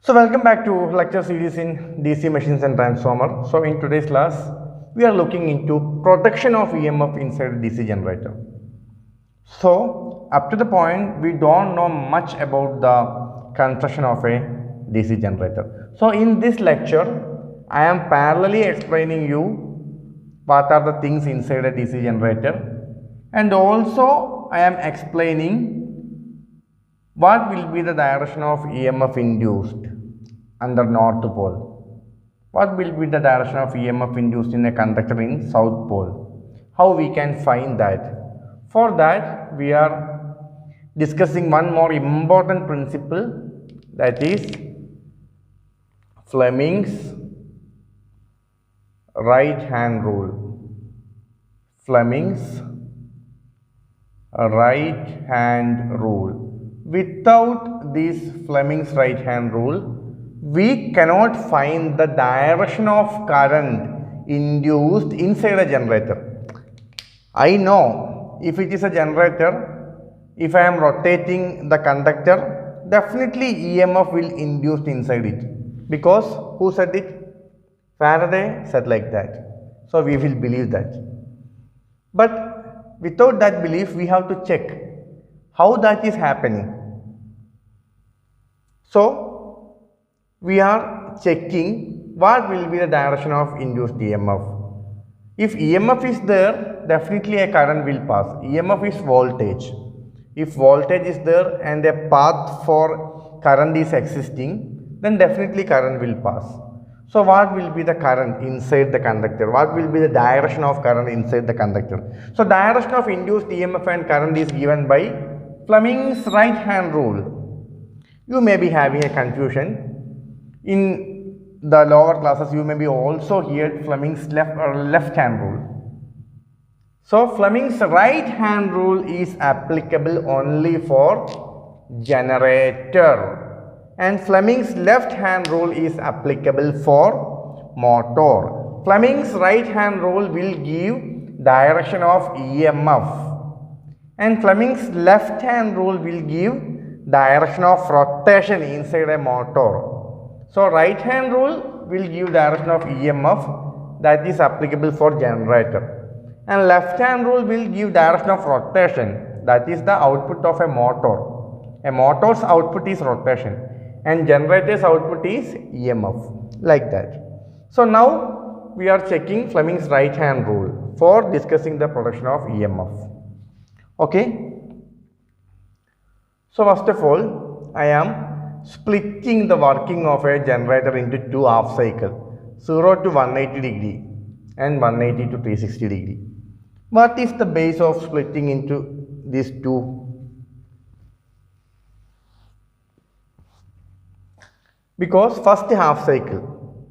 So welcome back to lecture series in DC machines and transformer. So in today's class, we are looking into production of EMF inside a DC generator. So up to the point, we don't know much about the construction of a DC generator. So in this lecture, I am parallelly explaining you what are the things inside a DC generator, and also I am explaining what will be the direction of EMF induced under north pole? What will be the direction of EMF induced in a conductor in south pole? How we can find that? For that, we are discussing one more important principle, that is Fleming's right hand rule. Fleming's right hand rule. Without this Fleming's right hand rule, we cannot find the direction of current induced inside a generator. I know if it is a generator, if I am rotating the conductor, definitely EMF will induce inside it. Because who said it? Faraday said like that. So we will believe that. But without that belief, we have to check how that is happening. So we are checking what will be the direction of induced EMF. If EMF is there, definitely a current will pass. EMF is voltage. If voltage is there and a path for current is existing, then definitely current will pass. So what will be the current inside the conductor? What will be the direction of current inside the conductor? So direction of induced EMF and current is given by Fleming's right hand rule. You may be having a confusion. In the lower classes, you may be also heard Fleming's left hand rule. So Fleming's right hand rule is applicable only for generator, and Fleming's left hand rule is applicable for motor. Fleming's right hand rule will give direction of EMF, and Fleming's left hand rule will give direction of rotation inside a motor. So right hand rule will give direction of EMF, that is applicable for generator, and left hand rule will give direction of rotation, that is the output of a motor. A motor's output is rotation and generator's output is EMF, like that. So now we are checking Fleming's right hand rule for discussing the production of EMF. Okay. So first of all, I am splitting the working of a generator into two half cycle, 0 to 180 degree and 180 to 360 degree. What is the base of splitting into these two? Because first half cycle,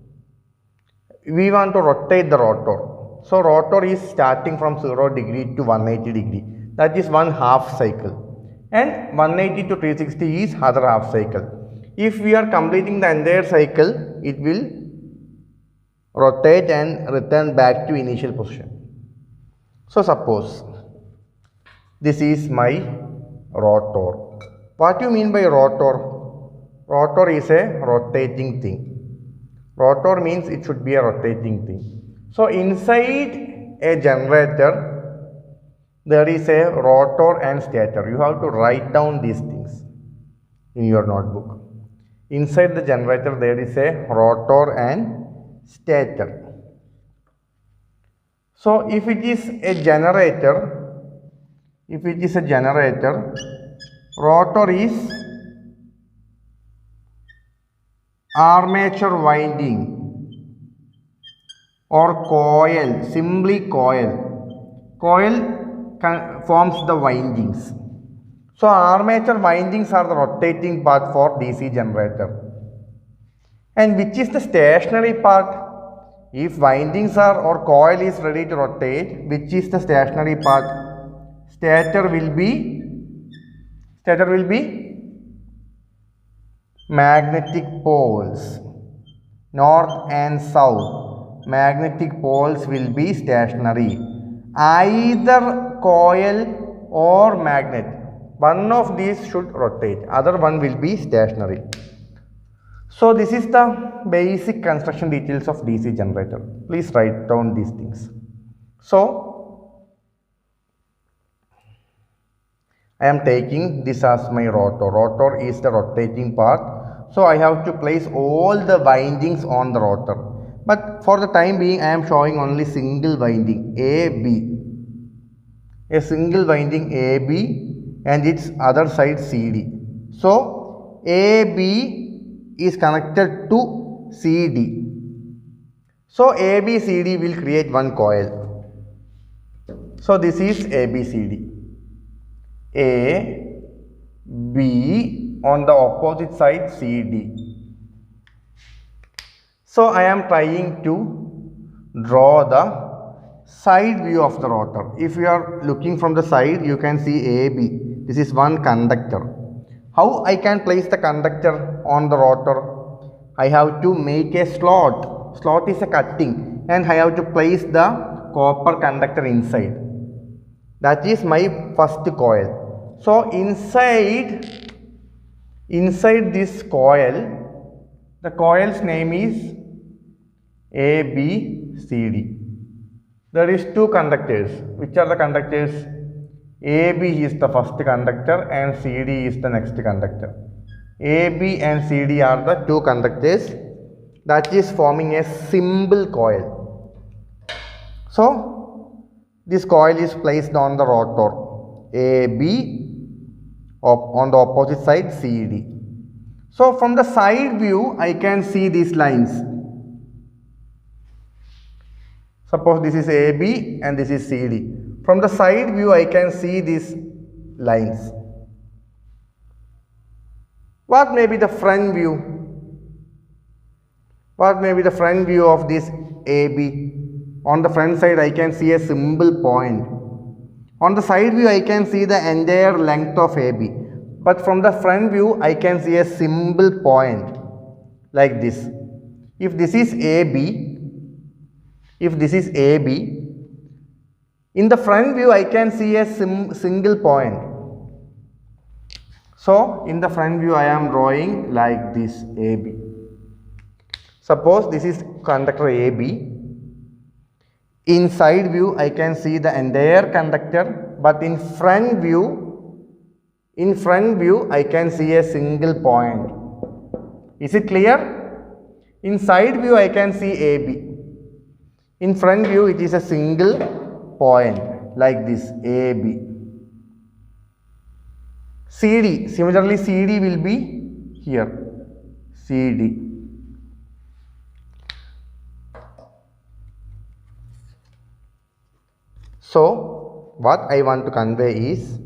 we want to rotate the rotor. So rotor is starting from 0 degree to 180 degree. That is one half cycle. And 180 to 360 is other half cycle. If we are completing the entire cycle, it will rotate and return back to initial position. So suppose this is my rotor. What do you mean by rotor? Rotor is a rotating thing. Rotor means it should be a rotating thing. So inside a generator, there is a rotor and stator. You have to write down these things in your notebook. Inside the generator, there is a rotor and stator. So if it is a generator, rotor is armature winding or coil, simply coil. Coil forms the windings. So armature windings are the rotating part for DC generator. And which is the stationary part? If windings are or coil is ready to rotate, which is the stationary part? Stator will be magnetic poles, north and south. Magnetic poles will be stationary. Either coil or magnet, one of these should rotate, other one will be stationary. So this is the basic construction details of DC generator. Please write down these things. So I am taking this as my rotor. Rotor is the rotating part. So I have to place all the windings on the rotor. But for the time being I am showing only single winding AB. A single winding AB and its other side CD. So AB is connected to CD. So ABCD will create one coil. So this is ABCD. A, B, on the opposite side CD. So I am trying to draw the side view of the rotor. If you are looking from the side, you can see AB. This is one conductor. How I can place the conductor on the rotor? I have to make a slot. Slot is a cutting and I have to place the copper conductor inside. That is my first coil. So inside this coil, the coil's name is ABCD. There is two conductors. Which are the conductors? AB is the first conductor and CD is the next conductor. AB and CD are the two conductors that is forming a simple coil. So this coil is placed on the rotor AB on the opposite side CD. So from the side view I can see these lines. Suppose this is AB and this is CD. From the side view I can see these lines. What may be the front view? What may be the front view of this AB? On the front side I can see a simple point. On the side view I can see the entire length of AB. But from the front view I can see a simple point like this. If this is AB, in the front view I can see a single point. So in the front view I am drawing like this AB. Suppose this is conductor AB. In side view I can see the entire conductor, but in front view I can see a single point. Is it clear? In side view I can see AB. In front view it is a single point like this AB. CD, similarly CD will be here, CD. So what I want to convey is,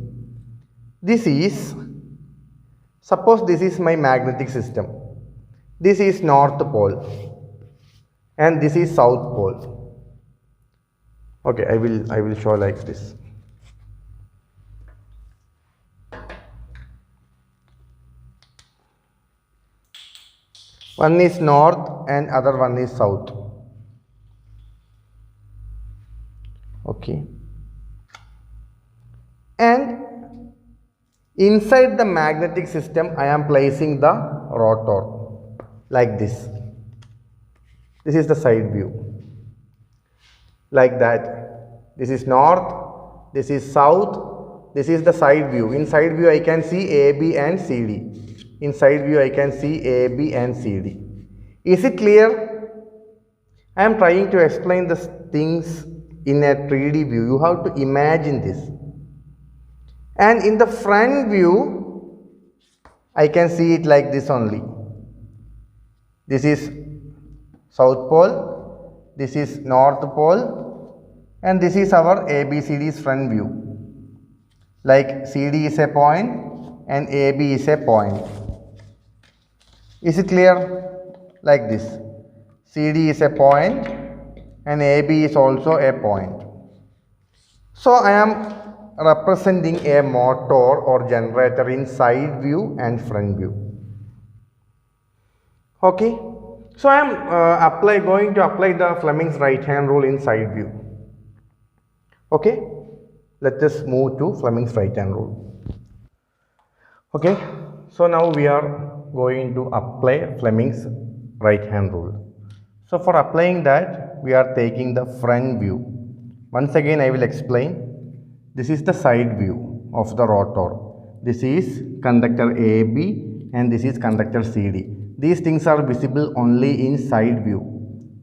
suppose this is my magnetic system. This is north pole and this is south pole. Okay, I will show like this. One is north and other one is south. Okay. And inside the magnetic system I am placing the rotor like this. This is the side view. Like that. This is north, this is south, this is the side view. In side view I can see AB and CD. In side view I can see AB and CD. Is it clear? I am trying to explain the things in a 3D view. You have to imagine this. And in the front view I can see it like this only. This is south pole, this is north pole, and this is our ABCD's front view. Like CD is a point and AB is a point. Is it clear? Like this. CD is a point and AB is also a point. So I am representing a motor or generator in side view and front view. Okay. So I am going to apply the Fleming's right hand rule in side view. Okay. Let us move to Fleming's right hand rule. Okay. So now we are going to apply Fleming's right hand rule. So for applying that, we are taking the front view. Once again I will explain. This is the side view of the rotor. This is conductor AB and this is conductor CD. These things are visible only in side view.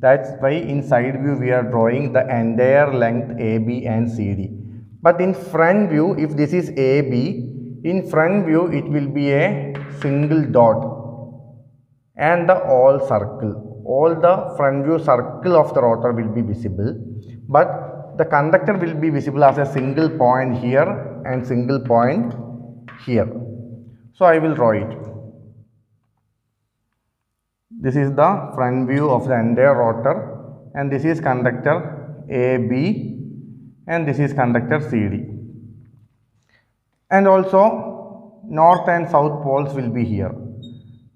That's why in side view we are drawing the entire length AB and CD. But in front view, if this is AB, in front view it will be a single dot and the all circle. All the front view circle of the rotor will be visible, but the conductor will be visible as a single point here and single point here. So I will draw it. This is the front view of the entire rotor and this is conductor AB and this is conductor CD. And also north and south poles will be here.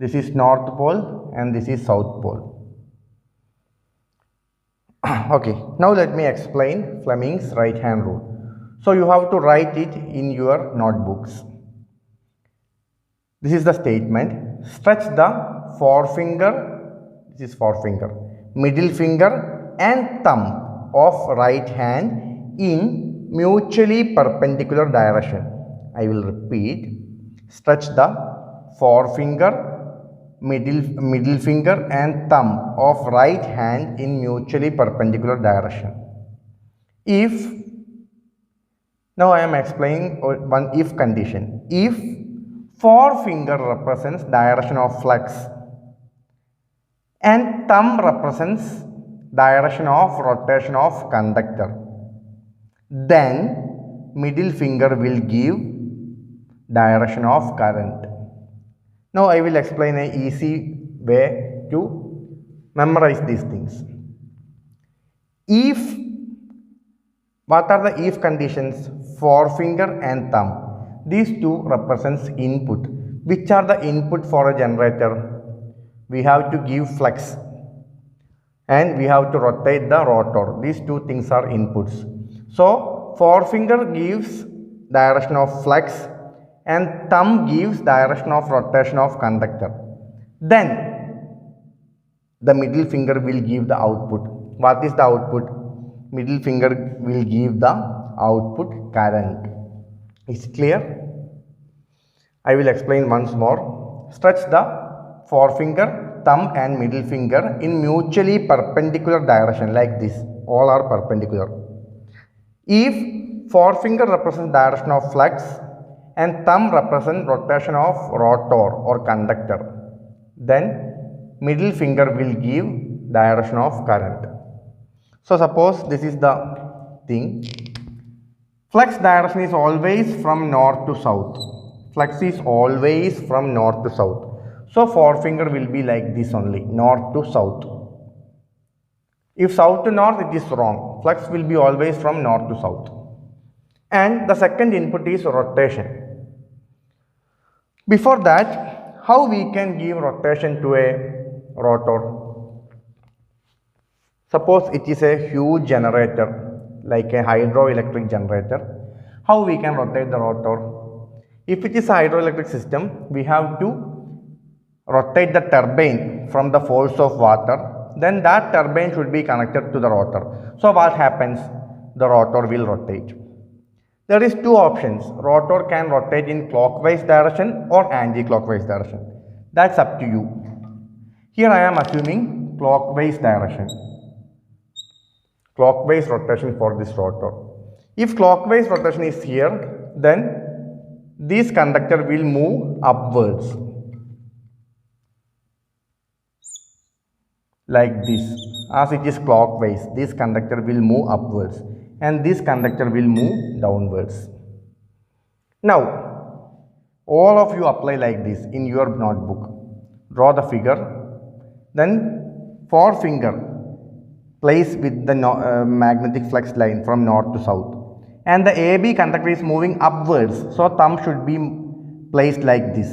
This is north pole and this is south pole. Okay, now let me explain Fleming's right hand rule. So you have to write it in your notebooks. This is the statement. Stretch the forefinger, this is forefinger, middle finger and thumb of right hand in mutually perpendicular direction. I will repeat. Stretch the forefinger, middle finger and thumb of right hand in mutually perpendicular direction. If, now I am explaining one if condition. If forefinger represents direction of flux and thumb represents direction of rotation of conductor, then middle finger will give direction of current. Now I will explain an easy way to memorize these things. If, what are the if conditions? Forefinger and thumb. These two represents input. Which are the input for a generator? We have to give flux and we have to rotate the rotor. These two things are inputs. So forefinger gives direction of flux and thumb gives direction of rotation of conductor. Then the middle finger will give the output. What is the output? Middle finger will give the output current. Is it clear? I will explain once more. Stretch the forefinger, thumb and middle finger in mutually perpendicular direction like this. All are perpendicular. If forefinger represents direction of flux and thumb represents rotation of rotor or conductor, then middle finger will give direction of current. So suppose this is the thing. Flux direction is always from north to south. Flux is always from north to south. So forefinger will be like this only, north to south. If south to north, it is wrong. Flux will be always from north to south. And the second input is rotation. Before that, how we can give rotation to a rotor? Suppose it is a huge generator, like a hydroelectric generator. How we can rotate the rotor? If it is a hydroelectric system, we have to rotate the turbine from the force of water. Then that turbine should be connected to the rotor. So what happens? The rotor will rotate. There is two options. Rotor can rotate in clockwise direction or anti-clockwise direction. That's up to you. Here I am assuming clockwise direction. Clockwise rotation for this rotor. If clockwise rotation is here, then this conductor will move upwards like this. As it is clockwise, this conductor will move upwards and this conductor will move downwards. Now all of you apply like this in your notebook. Draw the figure, then forefinger place with the magnetic flux line from north to south, and the AB conductor is moving upwards, so thumb should be placed like this.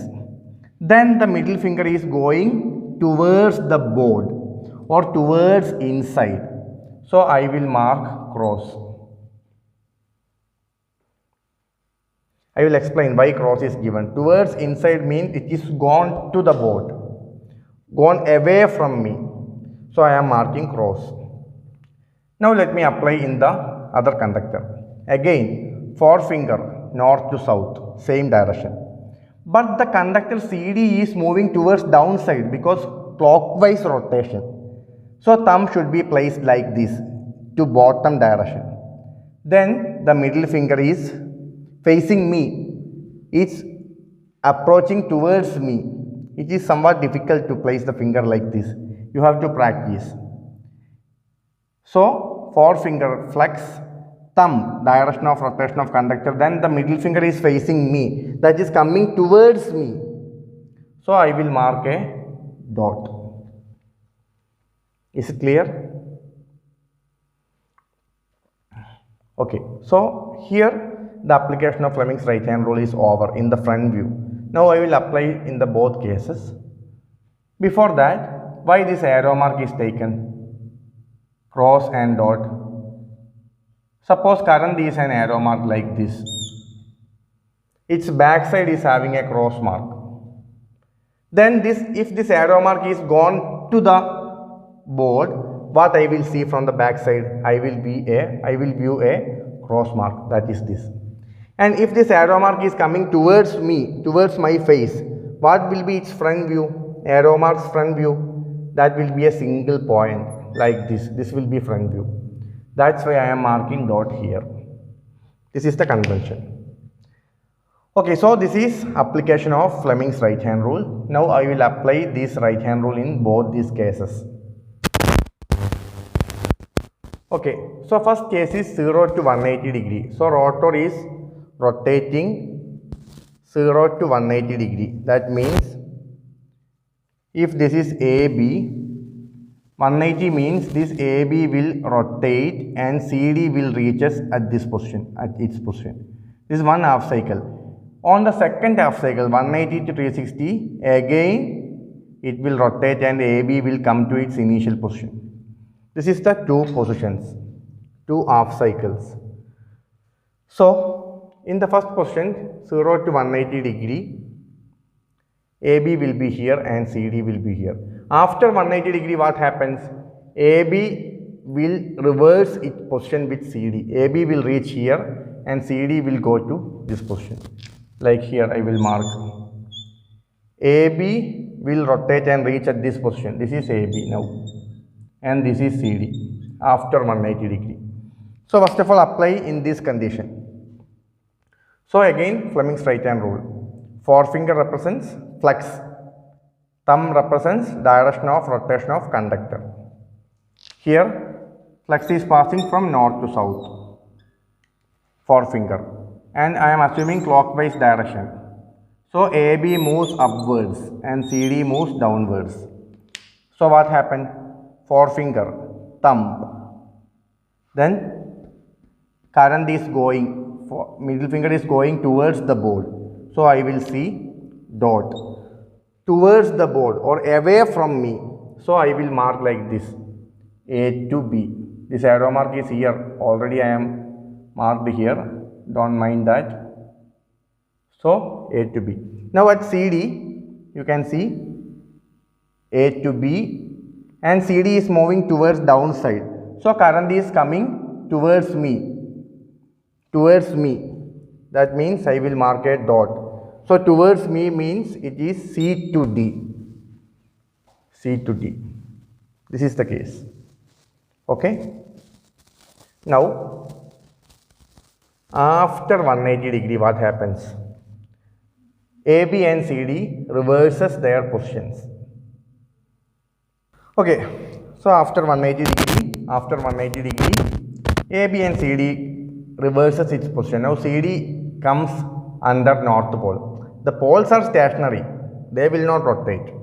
Then the middle finger is going towards the board or towards inside, so I will mark cross. I will explain why cross is given. Towards inside means it is gone to the board, gone away from me. So I am marking cross. Now let me apply in the other conductor. Again, forefinger north to south, same direction. But the conductor CD is moving towards downside because clockwise rotation. So thumb should be placed like this to bottom direction. Then the middle finger is facing me. It's approaching towards me. It is somewhat difficult to place the finger like this. You have to practice. So forefinger flex, thumb direction of rotation of conductor, then the middle finger is facing me, that is coming towards me. So I will mark a dot. Is it clear? Okay, so here the application of Fleming's right hand rule is over in the front view. Now I will apply in the both cases. Before that, why this arrow mark is taken? Cross and dot. Suppose current is an arrow mark like this. Its backside is having a cross mark. Then if this arrow mark is gone to the board, what I will see from the backside? I will view a cross mark, that is this. And if this arrow mark is coming towards me, towards my face, what will be its front view? Arrow mark's front view, that will be a single point like this. This will be front view. That's why I am marking dot here. This is the convention. Okay, so this is application of Fleming's right hand rule. Now I will apply this right hand rule in both these cases. Okay, so first case is 0 to 180 degree. So rotor is rotating 0 to 180 degree. That means if this is AB, 180 means this AB will rotate and CD will reach us at this position, at its position. This is one half cycle. On the second half cycle, 180 to 360, again it will rotate and AB will come to its initial position. This is the two positions, two half cycles. So in the first position, 0 to 180 degree, AB will be here and CD will be here. After 180 degree, what happens? AB will reverse its position with CD. AB will reach here and CD will go to this position. Like here I will mark. AB will rotate and reach at this position. This is AB now. And this is CD after 180 degree. So first of all apply in this condition. So again Fleming's right hand rule. Forefinger represents flex. Thumb represents direction of rotation of conductor. Here flex is passing from north to south. Forefinger. And I am assuming clockwise direction. So AB moves upwards and CD moves downwards. So what happened? Forefinger, thumb. Then current is going, middle finger is going towards the board. So I will see dot. Towards the board or away from me. So I will mark like this, A to B. This arrow mark is here. Already I am marked here. Don't mind that. So A to B. Now at CD, you can see A to B and CD is moving towards downside. So current is coming towards me. Towards me. That means I will mark a dot. So towards me means it is C to D. C to D. This is the case. Okay. Now after 180 degree what happens? AB and CD reverses their positions. Okay. So after 180 degree, AB and CD reverses its position. Now CD comes under north pole. The poles are stationary, they will not rotate.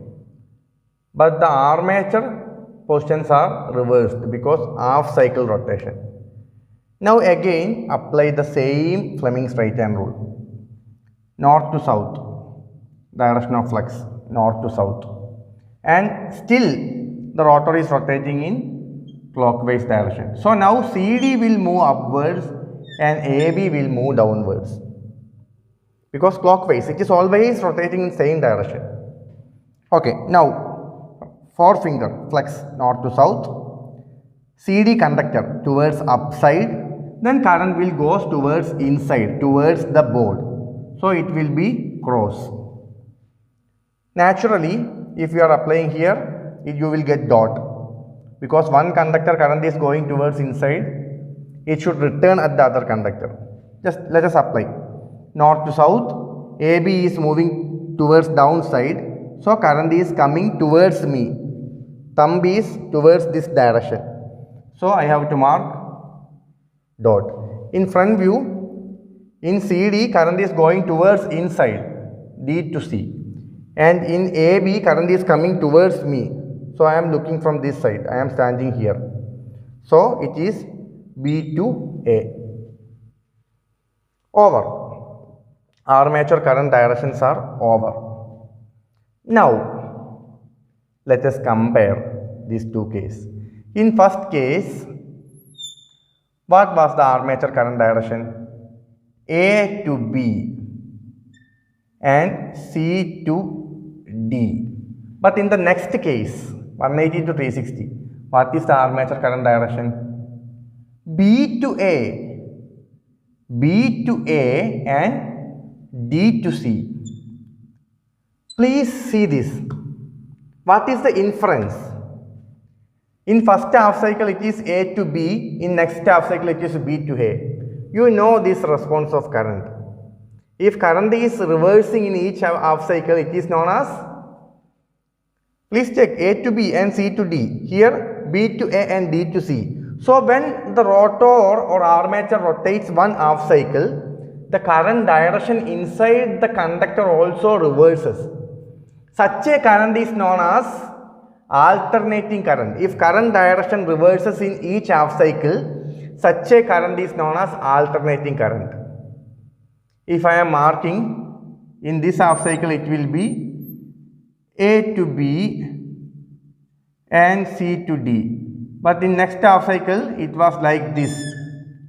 But the armature positions are reversed because half cycle rotation. Now again apply the same Fleming's right hand rule. North to south, direction of flux, north to south. And still the rotor is rotating in clockwise direction. So now CD will move upwards and AB will move downwards. because clockwise, it is always rotating in same direction. Okay, now forefinger flex north to south, CD conductor towards upside, then current will goes towards inside, towards the board. So it will be cross. Naturally, if you are applying here, you will get dot. Because one conductor current is going towards inside, it should return at the other conductor. Just let us apply. North to south, AB is moving towards downside. So current is coming towards me. Thumb is towards this direction. So I have to mark dot. In front view, in CD current is going towards inside, D to C. And in AB current is coming towards me. So I am looking from this side. I am standing here. So it is B to A. Over. Armature current directions are over. Now, let us compare these two cases. In first case, what was the armature current direction? A to B and C to D. But in the next case, 180 to 360, what is the armature current direction? B to A, B to A and D to C. Please see this. What is the inference? In first half cycle it is A to B, in next half cycle it is B to A. You know this response of current. If current is reversing in each half cycle, it is known as, please check, A to B and C to D. Here B to A and D to C. So when the rotor or armature rotates one half cycle, the current direction inside the conductor also reverses. Such a current is known as alternating current. If current direction reverses in each half cycle, such a current is known as alternating current. If I am marking in this half cycle, it will be A to B and C to D. But in next half cycle, it was like this.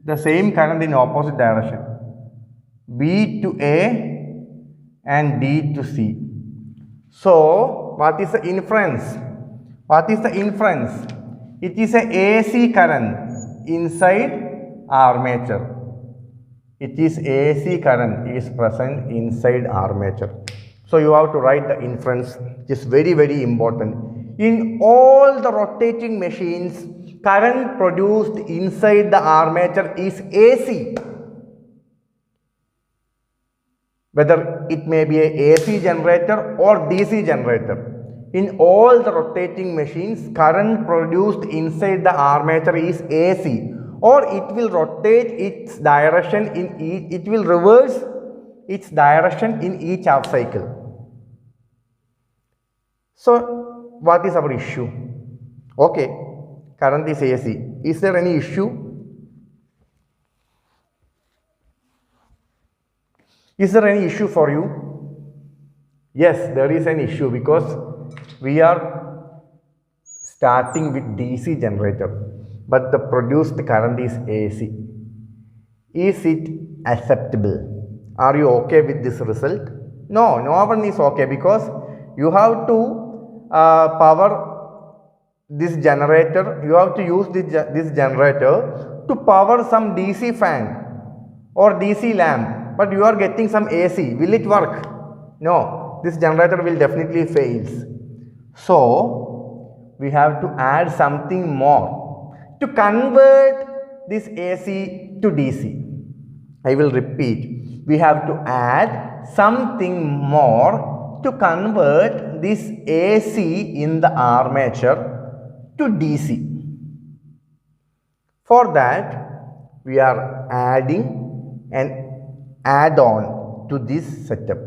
The same current in opposite direction. B to A and D to C. So, what is the inference? What is the inference? It is a AC current inside armature. It is AC current is present inside armature. So, you have to write the inference, which is very, very important. In all the rotating machines, current produced inside the armature is AC. Whether it may be a AC generator or DC generator. In all the rotating machines, current produced inside the armature is AC, or it will rotate its direction in each, it will reverse its direction in each half cycle. So, what is our issue? Okay, current is AC. Is there any issue? Is there any issue for you? Yes, there is an issue because we are starting with DC generator, but the produced current is AC. Is it acceptable? Are you okay with this result? No, no one is okay because you have to power this generator, you have to use this generator to power some DC fan or DC lamp. But you are getting some AC. Will it work? No. This generator will definitely fail. So, we have to add something more to convert this AC to DC. I will repeat. We have to add something more to convert this AC in the armature to DC. For that, we are adding an add-on to this setup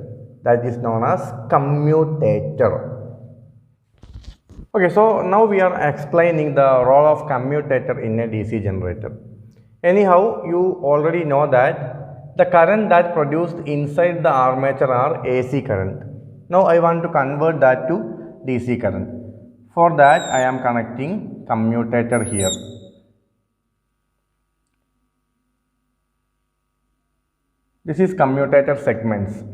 that is known as commutator. Okay, so now we are explaining the role of commutator in a DC generator. Anyhow, you already know that the current that produced inside the armature are AC current. Now I want to convert that to DC current. For that, I am connecting commutator here. This is commutator segments.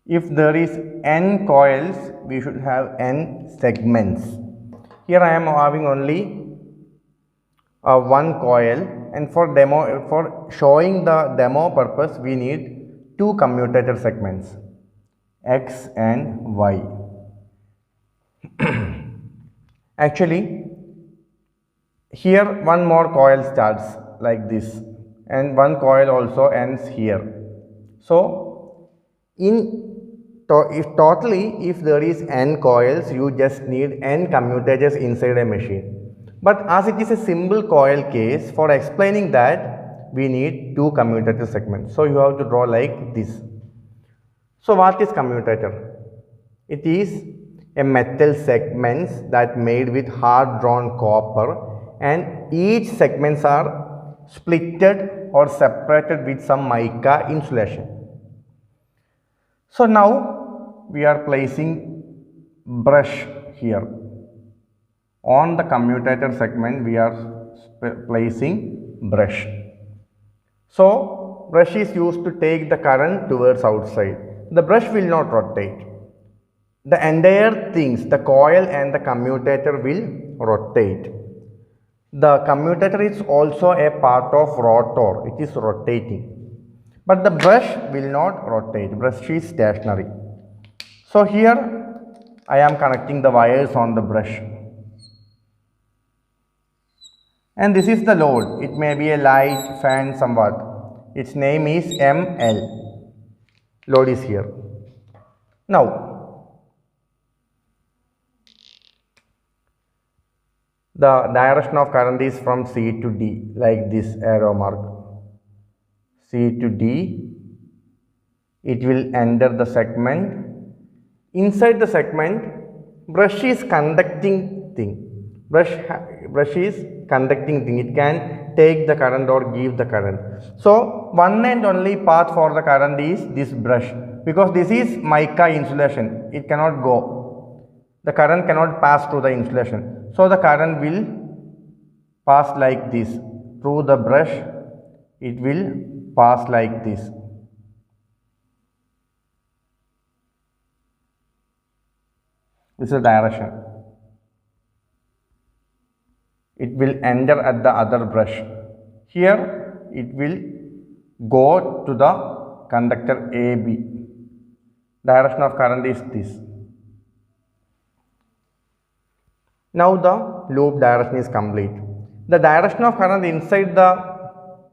If there is n coils, we should have n segments. Here I am having only one coil, and for showing the demo purpose, we need two commutator segments, X and Y. Actually, here one more coil starts like this, and one coil also ends here. So, if there is n coils, you just need n commutators inside a machine. But as it is a simple coil case, for explaining that, we need two commutator segments. So, you have to draw like this. So, what is commutator? It is a metal segments that made with hard drawn copper, and each segments are splitted or separated with some mica insulation. So now we are placing brush here. On the commutator segment, we are placing brush. So brush is used to take the current towards outside. The brush will not rotate. The entire things, the coil and the commutator will rotate. The commutator is also a part of rotor. It is rotating. But the brush will not rotate. Brush is stationary. So here I am connecting the wires on the brush. And this is the load. It may be a light, fan, somewhat. Its name is ML. Load is here. Now, the direction of current is from C to D, like this arrow mark. C to D. It will enter the segment. Inside the segment, brush is conducting thing. Brush is conducting thing. It can take the current or give the current. So one and only path for the current is this brush, because this is mica insulation. It cannot go. The current cannot pass through the insulation. So the current will pass like this through the brush. It will pass like this. This is the direction. It will enter at the other brush. Here it will go to the conductor AB. Direction of current is this. Now the loop direction is complete. The direction of current inside the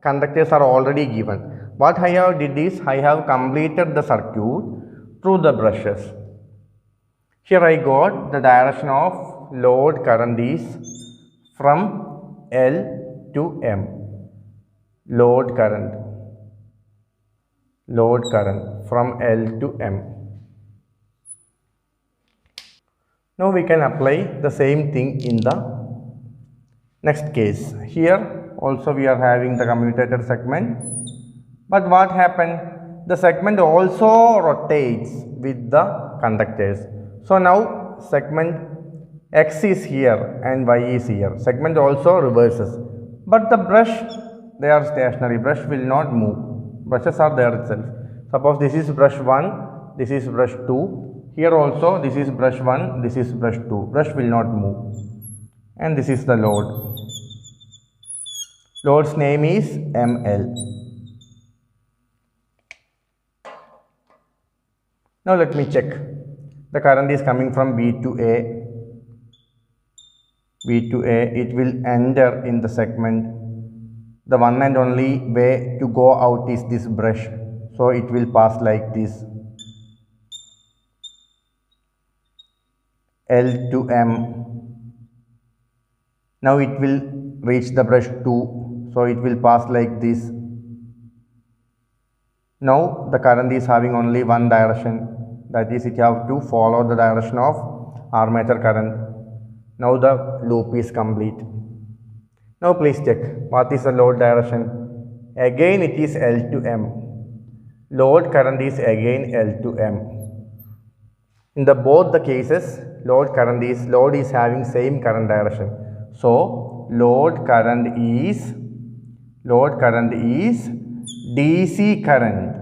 conductors are already given. What I have did is I have completed the circuit through the brushes. Here I got the direction of load current is from L to M. Load current from L to M. Now we can apply the same thing in the next case. Here also we are having the commutator segment, but what happened? The segment also rotates with the conductors. So now segment X is here and Y is here. Segment also reverses, but the brush, they are stationary. Brush will not move. Brushes are there itself. Suppose this is brush 1, this is brush 2. Here also this is brush 1, this is brush 2. Brush will not move. And this is the load. Load's name is ML. Now let me check. The current is coming from B to A. B to A, it will enter in the segment. The one and only way to go out is this brush. So it will pass like this. L to M. Now it will reach the brush 2. So it will pass like this. Now the current is having only one direction. That is, it have to follow the direction of armature current. Now the loop is complete. Now please check what is the load direction. Again it is L to M. Load current is again L to M. In the both the cases, load is having same current direction. So load current is Load current is DC current.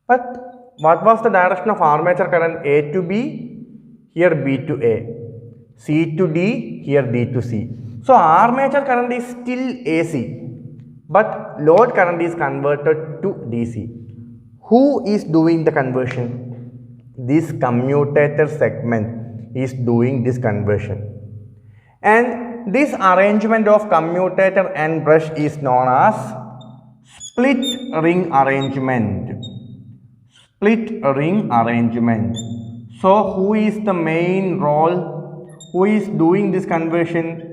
But what was the direction of armature current? A to B, here B to A. C to D, here D to C. So armature current is still AC, but load current is converted to DC. Who is doing the conversion? This commutator segment is doing this conversion. And this arrangement of commutator and brush is known as split ring arrangement. Split ring arrangement. So who is the main role? Who is doing this conversion?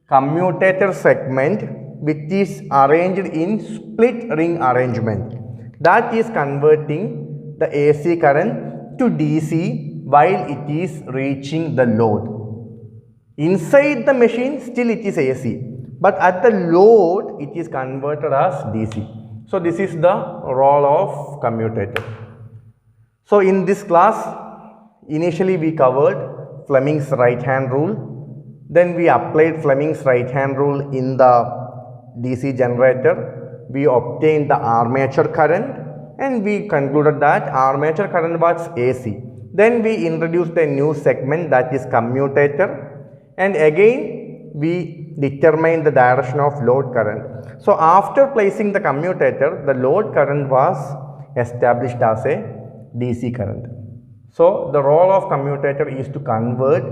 Commutator segment, which is arranged in split ring arrangement, that is converting the AC current to DC while it is reaching the load. Inside the machine still it is AC, but at the load it is converted as DC. So this is the role of commutator. So in this class, initially we covered Fleming's right hand rule. Then we applied Fleming's right hand rule in the DC generator. We obtained the armature current and we concluded that armature current was AC. Then we introduced a new segment, that is commutator, and again we determined the direction of load current. So after placing the commutator, the load current was established as a DC current. So the role of commutator is to convert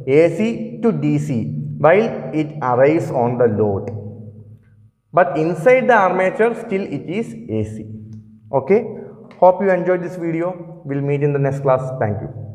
AC to DC while it arrives on the load. But inside the armature still it is AC. Okay. Hope you enjoyed this video. We'll meet in the next class. Thank you.